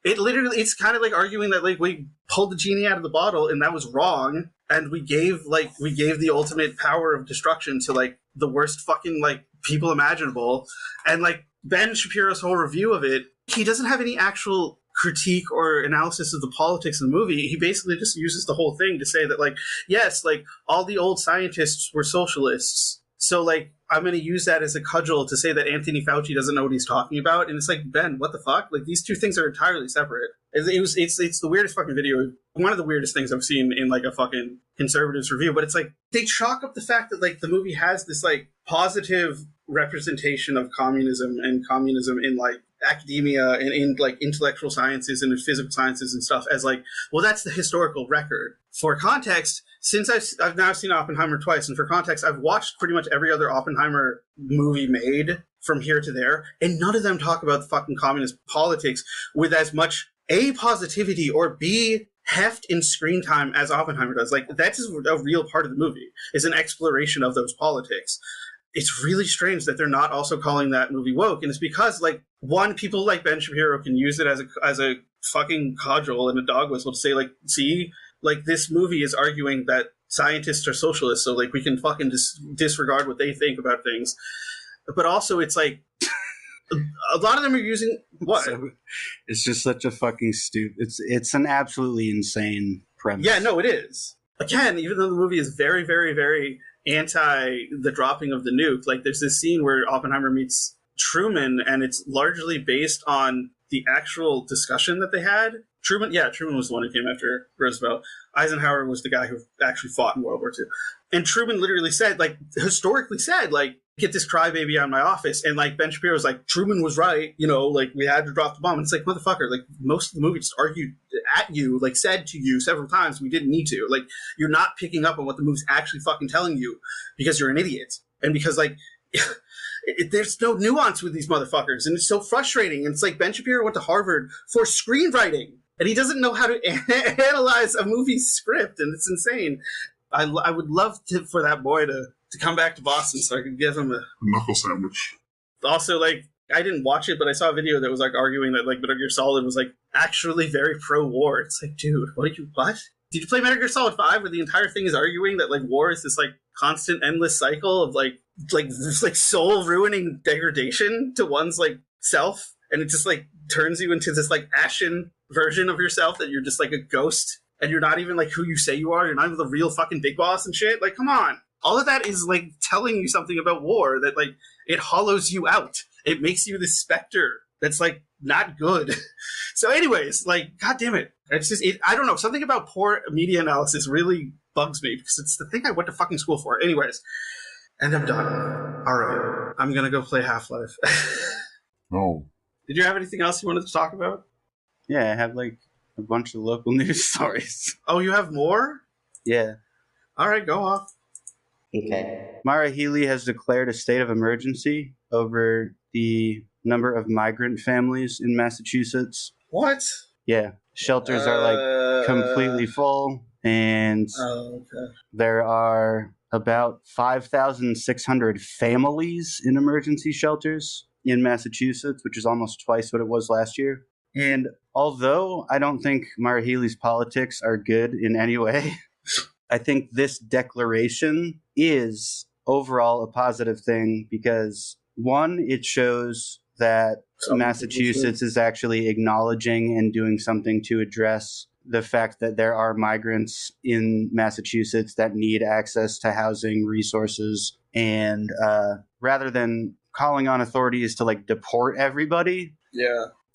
It's kind of like arguing that like we pulled the genie out of the bottle and that was wrong, and we gave the ultimate power of destruction to like the worst fucking like people imaginable. And like Ben Shapiro's whole review of it, he doesn't have any actual critique or analysis of the politics of the movie. He basically just uses the whole thing to say that like, yes, like all the old scientists were socialists, so like I'm going to use that as a cudgel to say that Anthony Fauci doesn't know what he's talking about. And it's like, Ben, what the fuck? Like these two things are entirely separate. It's the weirdest fucking video. One of the weirdest things I've seen in like a fucking conservatives review. But it's like they chalk up the fact that like the movie has this like positive representation of communism in like academia and in like intellectual sciences and in physical sciences and stuff as like, well, that's the historical record. For context, since I've now seen Oppenheimer twice, and for context, I've watched pretty much every other Oppenheimer movie made from here to there, and none of them talk about the fucking communist politics with as much A, positivity, or B, heft in screen time as Oppenheimer does. Like, that's a real part of the movie, is an exploration of those politics. It's really strange that they're not also calling that movie woke, and it's because, like, one, people like Ben Shapiro can use it as a fucking cudgel and a dog whistle to say, like, see, like, this movie is arguing that scientists are socialists, so, like, we can fucking disregard what they think about things. But also, it's like, a lot of them are using what? So, it's just such a fucking stupid. It's an absolutely insane premise. Yeah, no, it is. Again, even though the movie is very, very, very anti the dropping of the nuke, like there's this scene where Oppenheimer meets Truman, and it's largely based on the actual discussion that they had. Truman was the one who came after Roosevelt. Eisenhower was the guy who actually fought in World War II. And Truman literally said, like, historically said, like, get this crybaby out of my office. And, like, Ben Shapiro was like, Truman was right, you know, like, we had to drop the bomb. And it's like, motherfucker, like, most of the movie just argued at you, like, said to you several times we didn't need to. Like, you're not picking up on what the movie's actually fucking telling you because you're an idiot. And because, like, there's no nuance with these motherfuckers. And it's so frustrating. And it's like Ben Shapiro went to Harvard for screenwriting, and he doesn't know how to analyze a movie script, and it's insane. I would love for that boy to come back to Boston so I could give him a knuckle sandwich. Also, like, I didn't watch it, but I saw a video that was like arguing that like Metal Gear Solid was like actually very pro-war. It's like, dude, what? Did you play Metal Gear Solid 5 where the entire thing is arguing that like war is this like constant endless cycle of like soul ruining degradation to one's like self, and it just like turns you into this like ashen version of yourself that you're just like a ghost, and you're not even like who you say you are. You're not even the real fucking big boss and shit. Like, come on. All of that is like telling you something about war, that like it hollows you out. It makes you this specter that's like not good. So anyways, like, God damn it. It's just, I don't know. Something about poor media analysis really bugs me because it's the thing I went to fucking school for. Anyways. And I'm done. All right. I'm going to go play Half-Life. No. Did you have anything else you wanted to talk about? Yeah, I have like a bunch of local news stories. Oh, you have more? Yeah. All right, go off. Okay. Maura Healey has declared a state of emergency over the number of migrant families in Massachusetts. What? Yeah. Shelters are like completely full, and there are about 5,600 families in emergency shelters in Massachusetts, which is almost twice what it was last year. And although I don't think Maura Healey's politics are good in any way, I think this declaration is overall a positive thing because, one, it shows that Massachusetts is actually acknowledging and doing something to address the fact that there are migrants in Massachusetts that need access to housing, resources, and rather than calling on authorities to like deport everybody,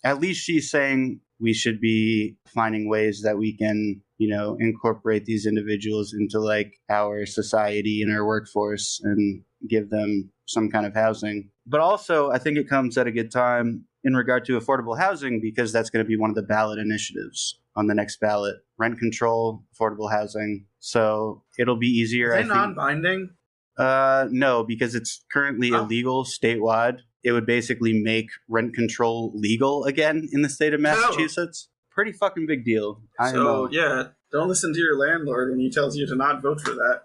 at least she's saying we should be finding ways that we can, you know, incorporate these individuals into like our society and our workforce and give them some kind of housing. But also, I think it comes at a good time in regard to affordable housing because that's going to be one of the ballot initiatives on the next ballot. Rent control, affordable housing. So it'll be easier. Are they non-binding? No, because it's currently Oh. illegal statewide. It would basically make rent control legal again in the state of Massachusetts. Pretty fucking big deal. So, IMO. yeah, don't listen to your landlord when he tells you to not vote for that.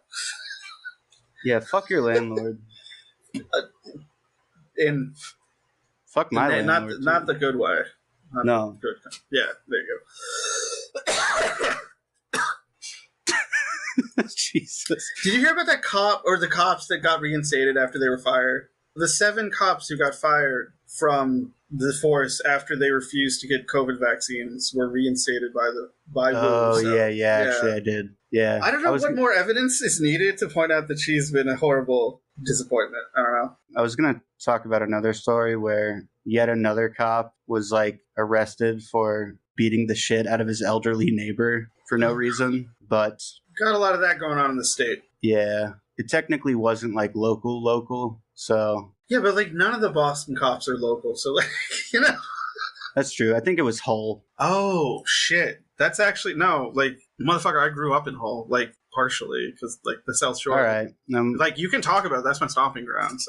Yeah, fuck your landlord. And Fuck my not landlord. not the good way. Not No. the good. Yeah, there you go. Jesus. Did you hear about that cop or the cops that got reinstated after they were fired? The 7 cops who got fired from the force after they refused to get COVID vaccines were reinstated by Oh, Wu. So, yeah, actually I did. Yeah. I don't know what more evidence is needed to point out that she's been a horrible disappointment. I don't know. I was going to talk about another story where yet another cop was like arrested for beating the shit out of his elderly neighbor for no reason. But Got a lot of that going on in the state. yeah, it technically wasn't like local. So Yeah, but like none of the Boston cops are local, so like you know. that's true. I think it was Hull. Oh shit, that's actually no, like motherfucker. I grew up in Hull, like partially because like the South Shore. All right. Like you can talk about it, that's my stomping ground.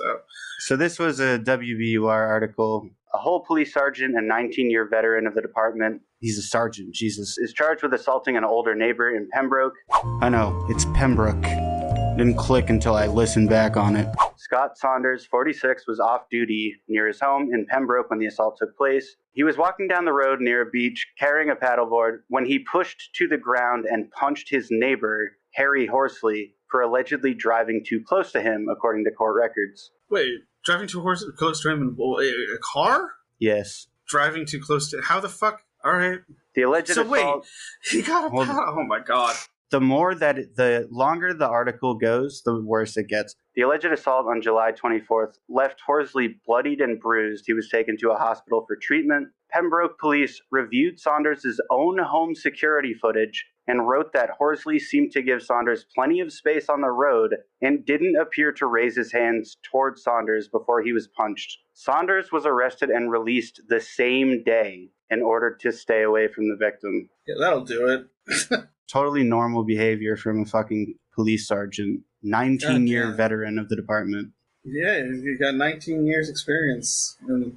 So this was a WBUR article. A Hull police sergeant and 19-year veteran of the department, he's a sergeant, Jesus, is charged with assaulting an older neighbor in Pembroke. I know, it's Pembroke. Didn't click until I listened back on it. Scott Saunders, 46, was off duty near his home in Pembroke when the assault took place. He was walking down the road near a beach carrying a paddleboard when he pushed to the ground and punched his neighbor, Harry Horsley, for allegedly driving too close to him, according to court records. Wait, driving too close to him in a car? Yes. Driving too close to how the fuck? All right. The alleged So wait, assault... he got a Hold on. Oh my god. The longer the article goes, the worse it gets. The alleged assault on July 24th left Horsley bloodied and bruised. He was taken to a hospital for treatment. Pembroke police reviewed Saunders' own home security footage and wrote that Horsley seemed to give Saunders plenty of space on the road and didn't appear to raise his hands toward Saunders before he was punched. Saunders was arrested and released the same day in order to stay away from the victim. Yeah, that'll do it. Totally normal behavior from a fucking police sergeant, 19-year Goddamn. veteran of the department. Yeah, you got 19 years experience, and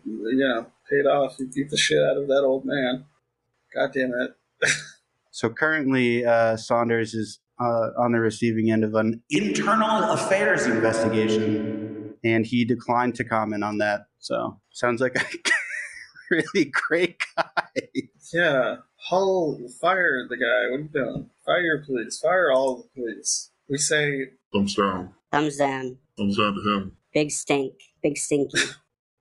paid off. You beat the shit out of that old man. God damn it. So currently, Saunders is on the receiving end of an internal affairs investigation, and he declined to comment on that. So sounds like a really great guy. Yeah, Hull, fire the guy. What are you doing? Fire your police. Fire all the police. We say Thumbs down. Thumbs down. Thumbs down to him. Big stink. Big stinky.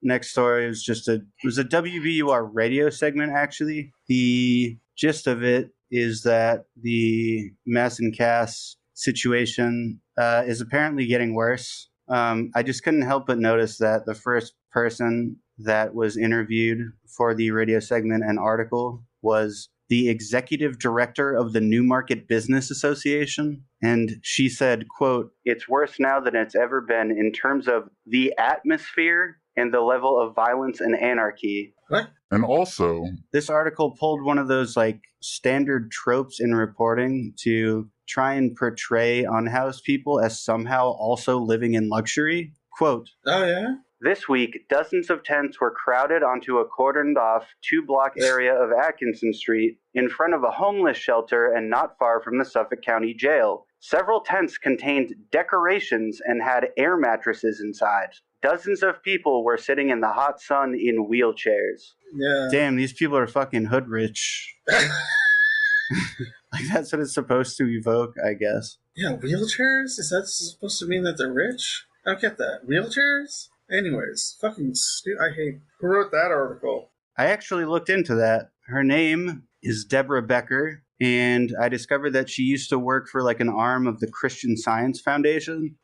Next story was it was a WBUR radio segment, actually. The gist of it is that the Mess and Cass situation is apparently getting worse. I just couldn't help but notice that the first person that was interviewed for the radio segment and article was the executive director of the Newmarket Business Association. And she said, quote, "It's worse now than it's ever been in terms of the atmosphere and the level of violence and anarchy." what? And also, This article pulled one of those like standard tropes in reporting to try and portray unhoused people as somehow also living in luxury. Quote, Oh yeah. "This week, dozens of tents were crowded onto a cordoned-off 2-block area of Atkinson Street in front of a homeless shelter and not far from the Suffolk County Jail. Several tents contained decorations and had air mattresses inside. Dozens of people were sitting in the hot sun in wheelchairs." Yeah. Damn, these people are fucking hood rich. Like, that's what it's supposed to evoke, I guess. Yeah, wheelchairs? Is that supposed to mean that they're rich? I don't get that. Wheelchairs? Anyways, fucking stupid. I hate. Who wrote that article? I actually looked into that. Her name is Deborah Becker, and I discovered that she used to work for like an arm of the Christian Science Foundation.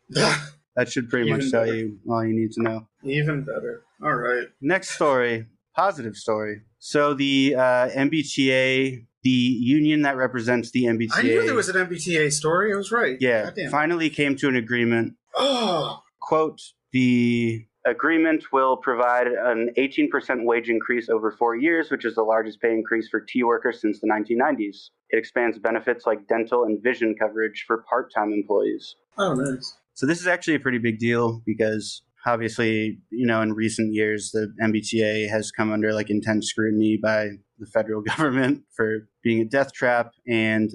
That should pretty much Even tell better. you all you need to know. Even better. All right. Next story, positive story. So the MBTA, the union that represents the MBTA, I knew there was an MBTA story. I was right. yeah, Goddamn. finally came to an agreement. Oh. Quote, "The agreement will provide an 18% wage increase over 4 years, which is the largest pay increase for T workers since the 1990s. It expands benefits like dental and vision coverage for part-time employees." Oh, nice. So this is actually a pretty big deal because obviously, in recent years, the MBTA has come under like intense scrutiny by the federal government for being a death trap. And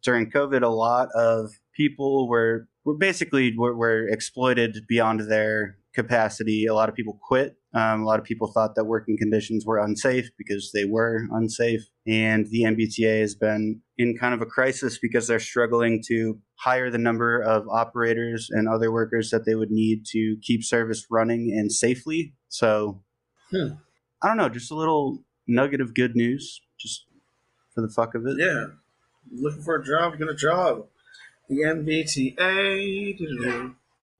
during COVID, a lot of people were basically exploited beyond their capacity. A lot of people quit. A lot of people thought that working conditions were unsafe because they were unsafe. And the MBTA has been in kind of a crisis because they're struggling to hire the number of operators and other workers that they would need to keep service running and safely. So, I don't know, just a little nugget of good news, just for the fuck of it. Yeah. Looking for a job, get a job. The MBTA.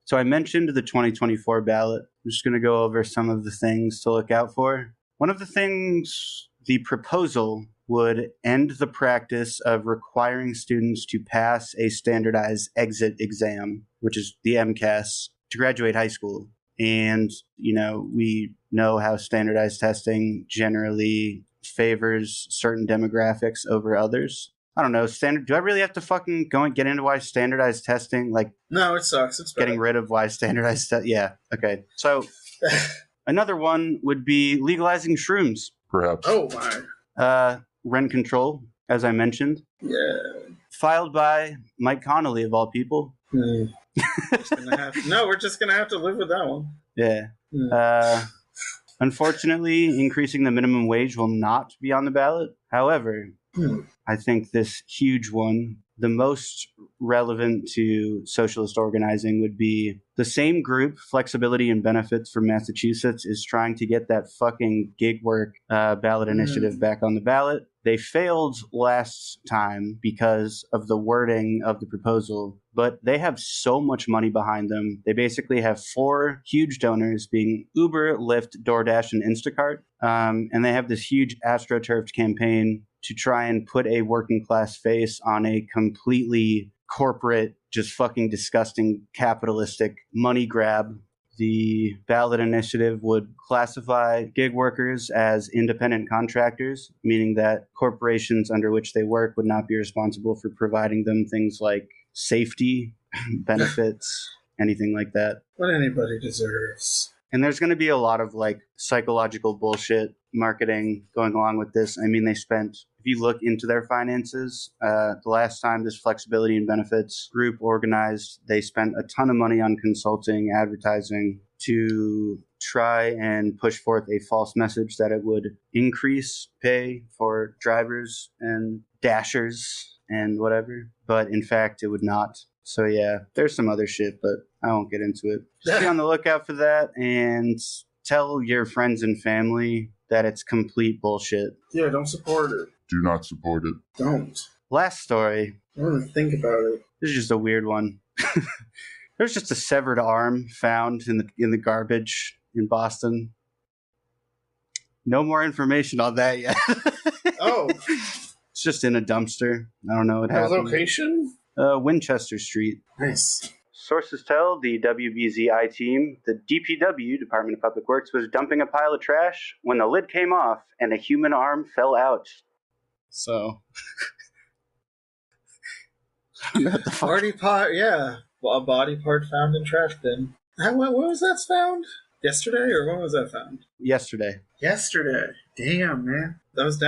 So I mentioned the 2024 ballot. I'm just going to go over some of the things to look out for. One of the things, the proposal would end the practice of requiring students to pass a standardized exit exam, which is the MCAS, to graduate high school. And, we know how standardized testing generally favors certain demographics over others. I don't know. Do I really have to fucking go and get into why standardized testing? Like, no, it sucks. It's getting rid of why standardized yeah. Okay. So another one would be legalizing shrooms. Perhaps. Oh my. Rent control, as I mentioned. Yeah. Filed by Mike Connolly, of all people. No, we're just gonna have to live with that one. Yeah. Unfortunately, increasing the minimum wage will not be on the ballot. However, I think this huge one, the most relevant to socialist organizing, would be the same group, Flexibility and Benefits from Massachusetts, is trying to get that fucking gig work ballot initiative back on the ballot. They failed last time because of the wording of the proposal, but they have so much money behind them. They basically have 4 huge donors, being Uber, Lyft, DoorDash, and Instacart. And they have this huge astroturfed campaign to try and put a working class face on a completely corporate, just fucking disgusting capitalistic money grab. The ballot initiative would classify gig workers as independent contractors, meaning that corporations under which they work would not be responsible for providing them things like safety, benefits, anything like that. What anybody deserves. And there's going to be a lot of like psychological bullshit marketing going along with this. I mean, if you look into their finances, the last time this Flexibility and Benefits group organized, they spent a ton of money on consulting, advertising to try and push forth a false message that it would increase pay for drivers and dashers and whatever. But in fact, it would not. So yeah, there's some other shit, but I won't get into it. Just be on the lookout for that and tell your friends and family that it's complete bullshit. Yeah, don't support it. Do not support it. Don't. Last story. Don't even think about it. This is just a weird one. There's just a severed arm found in the garbage in Boston. No more information on that yet. Oh. It's just in a dumpster. I don't know what The happened. location? Winchester Street. Nice. Sources tell the WBZI team the DPW, Department of Public Works, was dumping a pile of trash when the lid came off and a human arm fell out. So. Body part, yeah. A body part found in trash bin. When was that found? Yesterday, or when was that found? Yesterday. Yesterday. Damn, man. That was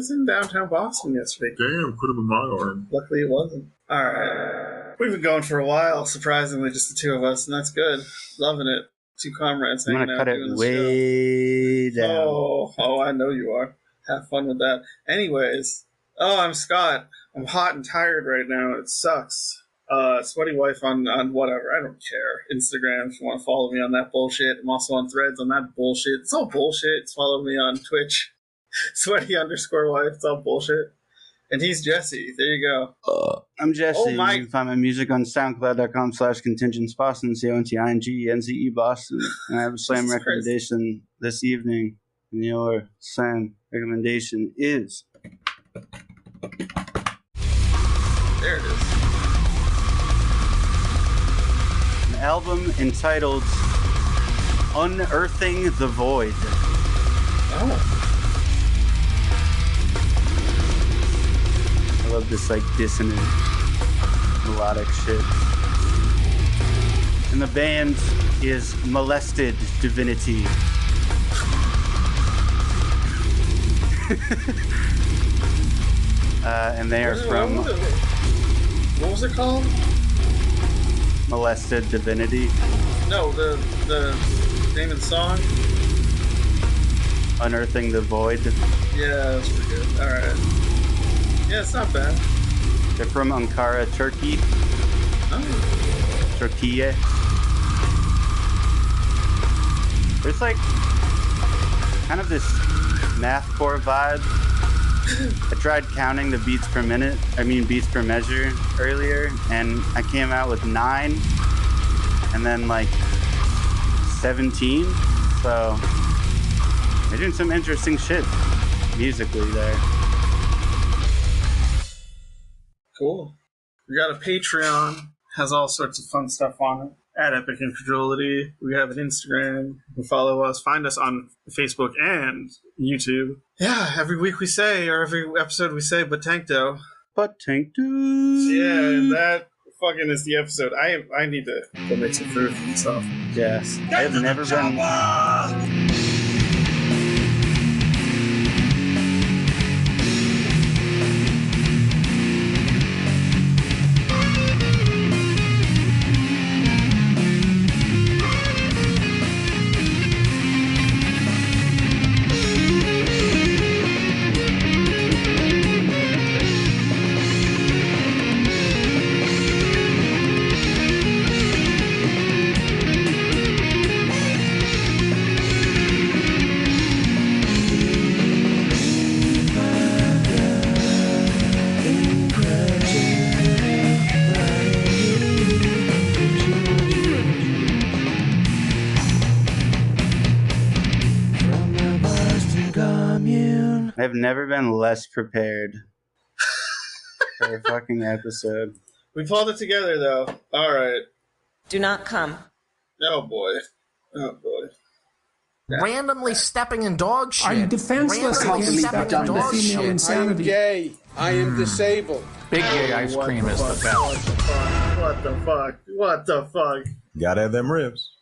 in downtown Boston yesterday. Damn, could have been my arm. Luckily, it wasn't. All right. We've been going for a while, surprisingly, just the 2 of us, and that's good. Loving it. 2 comrades I'm hanging going out to cut doing it the show. way down. Oh, I know you are. Have fun with that. Anyways, I'm Scott. I'm hot and tired right now. It sucks. Sweaty wife on whatever. I don't care. Instagram, if you want to follow me on that bullshit. I'm also on Threads on that bullshit. It's all bullshit. Follow me on Twitch. Sweaty_wife. It's all bullshit. And he's Jesse. There you go. I'm Jesse. Oh, my- You can find my music on SoundCloud.com/Contingents Boston, CONTINGENZE Boston. And I have a slam Jesus Christ. recommendation this evening. And your slam recommendation is... There it is. an album entitled Unearthing the Void. Oh. I love this like dissonant melodic shit. And the band is Molested Divinity. And they are from What was it called? Molested Divinity. No, the name of the song? Unearthing the Void. Yeah, that's pretty good. Alright. Yeah, it's not bad. They're from Ankara, Turkey. Oh. Turkey. There's like kind of this mathcore vibe. I tried counting the beats per measure earlier, and I came out with 9 and then like 17. So they're doing some interesting shit musically there. Cool. We got a Patreon. Has all sorts of fun stuff on it. At Epic Incredulity. We have an Instagram. You can follow us. Find us on Facebook and YouTube. Yeah, every week we say, or every episode we say, Batankdo. But tank dude. Yeah, and that fucking is the episode. I need to go make some food for myself. Yes. I have never been. I've never been less prepared for a fucking episode. We pulled it together, though. All right. Do not come. Oh, boy. Oh, boy. Randomly stepping in dog shit. I'm defenseless Randomly against stepping that in dog female shit. insanity. Gay. I am disabled. Big gay ice cream is the best. What the fuck? What the fuck? Gotta have them ribs.